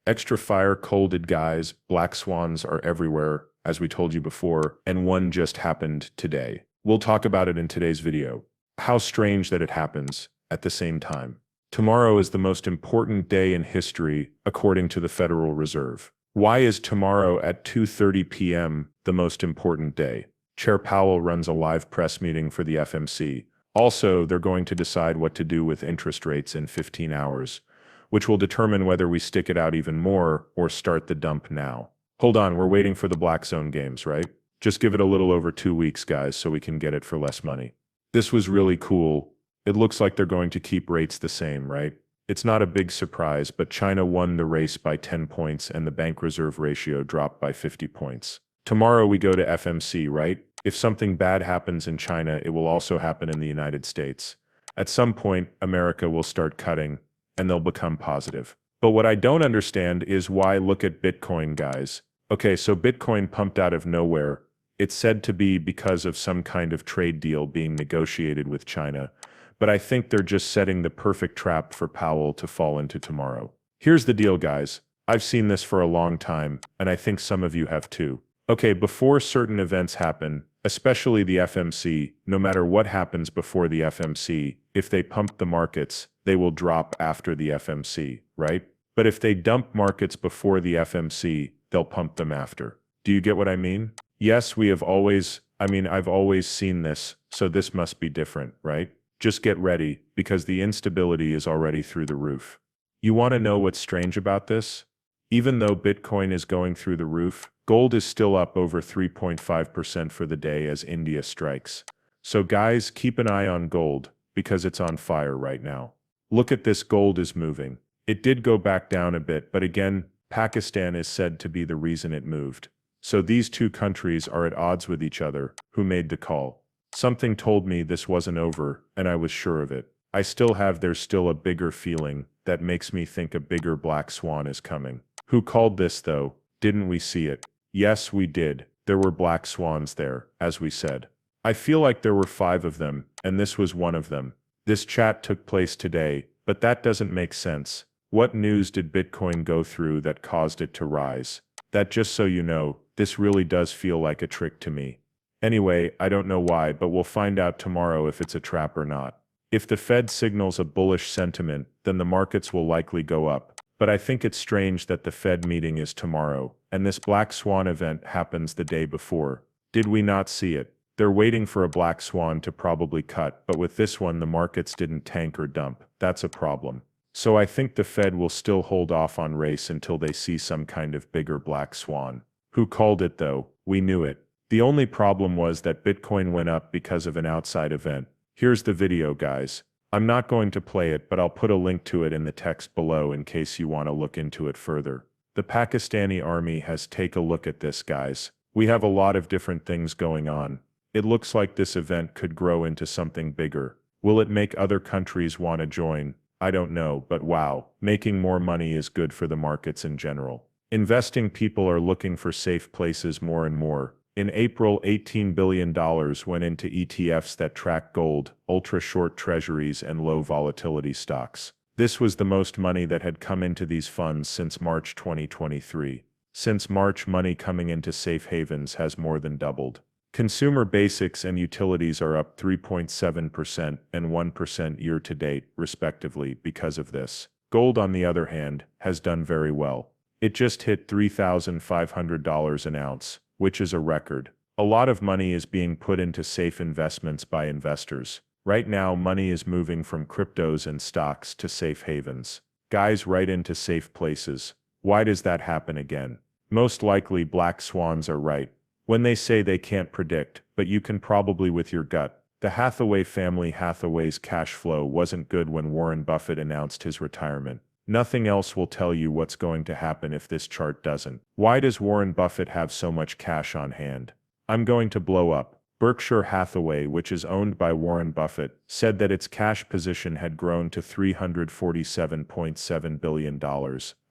Extra fire colded guys, black swans are everywhere, as we told you before, and one just happened today. We'll talk about it in today's video. How strange that it happens at the same time. Tomorrow is the most important day in history, according to the Federal Reserve. Why is tomorrow at 2:30 p.m. the most important day? Chair Powell runs a live press meeting for the FMC. Also, they're going to decide what to do with interest rates in 15 hours, which will determine whether we stick it out even more or start the dump now. Hold on, we're waiting for the Black Zone games, right? Just give it a little over 2 weeks, guys, so we can get it for less money. This was really cool. It looks like they're going to keep rates the same, right? It's not a big surprise, but China won the race by 10 points and the bank reserve ratio dropped by 50 points. Tomorrow we go to FMC, right? If something bad happens in China, it will also happen in the United States. At some point, America will start cutting, and they'll become positive. But what I don't understand is why look at Bitcoin, guys. Okay, so Bitcoin pumped out of nowhere. It's said to be because of some kind of trade deal being negotiated with China. But I think they're just setting the perfect trap for Powell to fall into tomorrow. Here's the deal, guys. I've seen this for a long time, and I think some of you have too. Okay, before certain events happen, especially the FMC, no matter what happens before the FMC, if they pump the markets, they will drop after the FMC, right? But if they dump markets before the FMC, they'll pump them after. Do you get what I mean? Yes, I've always seen this, so this must be different, right? Just get ready, because the instability is already through the roof. You want to know what's strange about this? Even though Bitcoin is going through the roof, gold is still up over 3.5% for the day as India strikes. So guys, keep an eye on gold, because it's on fire right now. Look at this, gold is moving. It did go back down a bit, but again, Pakistan is said to be the reason it moved. So these two countries are at odds with each other. Who made the call? Something told me this wasn't over, and I was sure of it. There's still a bigger feeling that makes me think a bigger black swan is coming. Who called this though? Didn't we see it? Yes, we did. There were black swans there, as we said. I feel like there were 5 of them, and this was one of them. This chat took place today, but that doesn't make sense. What news did Bitcoin go through that caused it to rise? That, just so you know, this really does feel like a trick to me. Anyway, I don't know why, but we'll find out tomorrow if it's a trap or not. If the Fed signals a bullish sentiment, then the markets will likely go up. But I think it's strange that the Fed meeting is tomorrow, and this black swan event happens the day before. Did we not see it? They're waiting for a black swan to probably cut, but with this one the markets didn't tank or dump. That's a problem. So I think the Fed will still hold off on race until they see some kind of bigger black swan. Who called it though? We knew it. The only problem was that Bitcoin went up because of an outside event. Here's the video, guys. I'm not going to play it, but I'll put a link to it in the text below in case you want to look into it further. The Pakistani army has take a look at this, guys. We have a lot of different things going on. It looks like this event could grow into something bigger. Will it make other countries want to join? I don't know, but wow, making more money is good for the markets in general. Investing people are looking for safe places more and more. In April, $18 billion went into ETFs that track gold, ultra-short treasuries, and low-volatility stocks. This was the most money that had come into these funds since March 2023. Since March, money coming into safe havens has more than doubled. Consumer basics and utilities are up 3.7% and 1% year-to-date, respectively, because of this. Gold, on the other hand, has done very well. It just hit $3,500 an ounce, which is a record. A lot of money is being put into safe investments by investors. Right now, money is moving from cryptos and stocks to safe havens. Guys, right into safe places. Why does that happen again? Most likely black swans are right when they say they can't predict, but you can probably with your gut. The Hathaway family Hathaway's cash flow wasn't good when Warren Buffett announced his retirement. Nothing else will tell you what's going to happen if this chart doesn't. Why does Warren Buffett have so much cash on hand? I'm going to blow up. Berkshire Hathaway, which is owned by Warren Buffett, said that its cash position had grown to $347.7 billion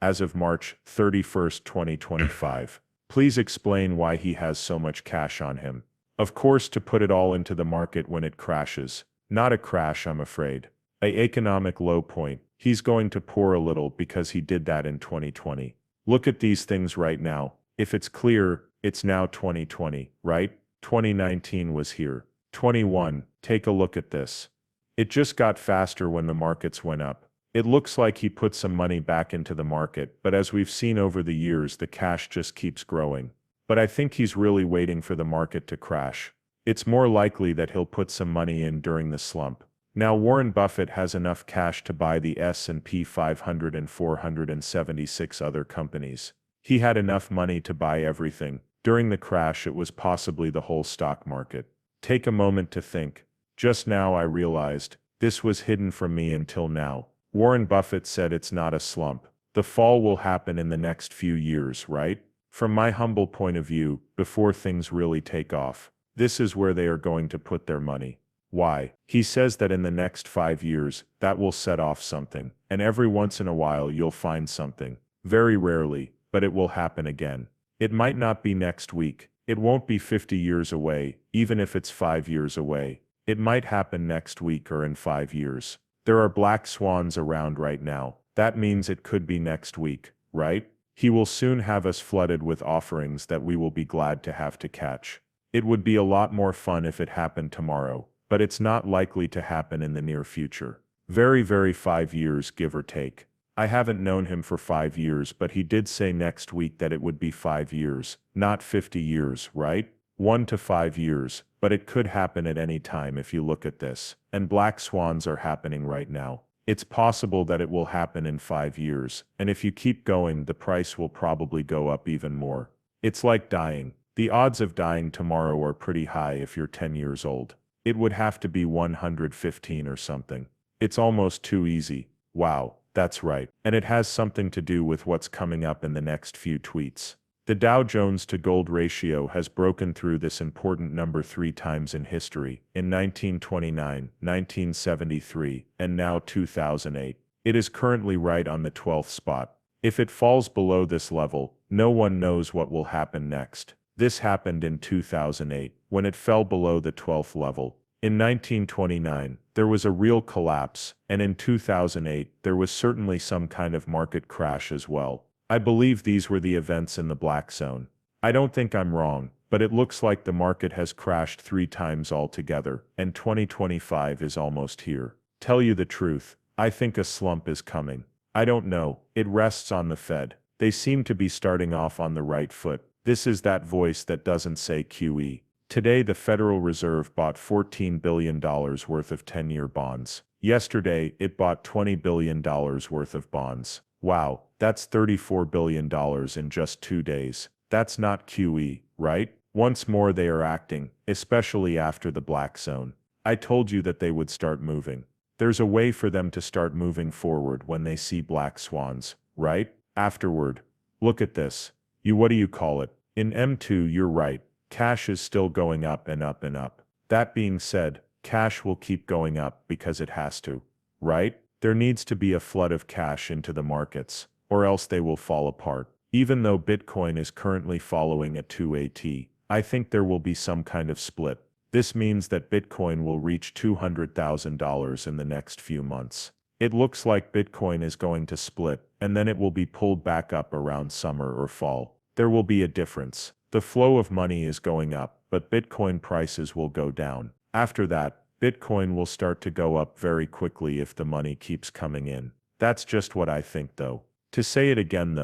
as of March 31, 2025. Please explain why he has so much cash on him. Of course, to put it all into the market when it crashes. Not a crash, I'm afraid. An economic low point. He's going to pour a little because he did that in 2020. Look at these things right now. If it's clear, it's now 2020, right? 2019 was here. 21, take a look at this. It just got faster when the markets went up. It looks like he put some money back into the market, but as we've seen over the years, the cash just keeps growing. But I think he's really waiting for the market to crash. It's more likely that he'll put some money in during the slump. Now Warren Buffett has enough cash to buy the S&P 500 and 476 other companies. He had enough money to buy everything. During the crash, it was possibly the whole stock market. Take a moment to think. Just now I realized, this was hidden from me until now. Warren Buffett said it's not a slump. The fall will happen in the next few years, right? From my humble point of view, before things really take off, this is where they are going to put their money. Why? He says that in the next 5 years, that will set off something, and every once in a while you'll find something. Very rarely, but it will happen again. It might not be next week. It won't be 50 years away, even if it's 5 years away. It might happen next week or in 5 years. There are black swans around right now. That means it could be next week, right? He will soon have us flooded with offerings that we will be glad to have to catch. It would be a lot more fun if it happened tomorrow, but it's not likely to happen in the near future. Very 5 years, give or take. I haven't known him for 5 years, but he did say next week that it would be 5 years, not 50 years, right? 1 to 5 years, but it could happen at any time if you look at this. And black swans are happening right now. It's possible that it will happen in 5 years, and if you keep going, the price will probably go up even more. It's like dying. The odds of dying tomorrow are pretty high if you're 10 years old. It would have to be 115 or something. It's almost too easy. Wow, that's right. And it has something to do with what's coming up in the next few tweets. The Dow Jones to gold ratio has broken through this important number 3 times in history, in 1929, 1973, and now 2008. It is currently right on the 12th spot. If it falls below this level, no one knows what will happen next. This happened in 2008, when it fell below the 12th level. In 1929, there was a real collapse, and in 2008, there was certainly some kind of market crash as well. I believe these were the events in the black zone. I don't think I'm wrong, but it looks like the market has crashed 3 times altogether, and 2025 is almost here. Tell you the truth, I think a slump is coming. I don't know, it rests on the Fed. They seem to be starting off on the right foot. This is that voice that doesn't say QE. Today the Federal Reserve bought $14 billion worth of 10-year bonds. Yesterday, it bought $20 billion worth of bonds. Wow, that's $34 billion in just 2 days. That's not QE, right? Once more they are acting, especially after the black zone. I told you that they would start moving. There's a way for them to start moving forward when they see black swans, right? Afterward. Look at this. What do you call it? In M2 you're right. Cash is still going up and up and up. That being said, cash will keep going up because it has to, right? There needs to be a flood of cash into the markets, or else they will fall apart. Even though Bitcoin is currently following a 2AT, I think there will be some kind of split. This means that Bitcoin will reach $200,000 in the next few months. It looks like Bitcoin is going to split, and then it will be pulled back up around summer or fall. There will be a difference. The flow of money is going up, but Bitcoin prices will go down. After that, Bitcoin will start to go up very quickly if the money keeps coming in. That's just what I think though. To say it again though,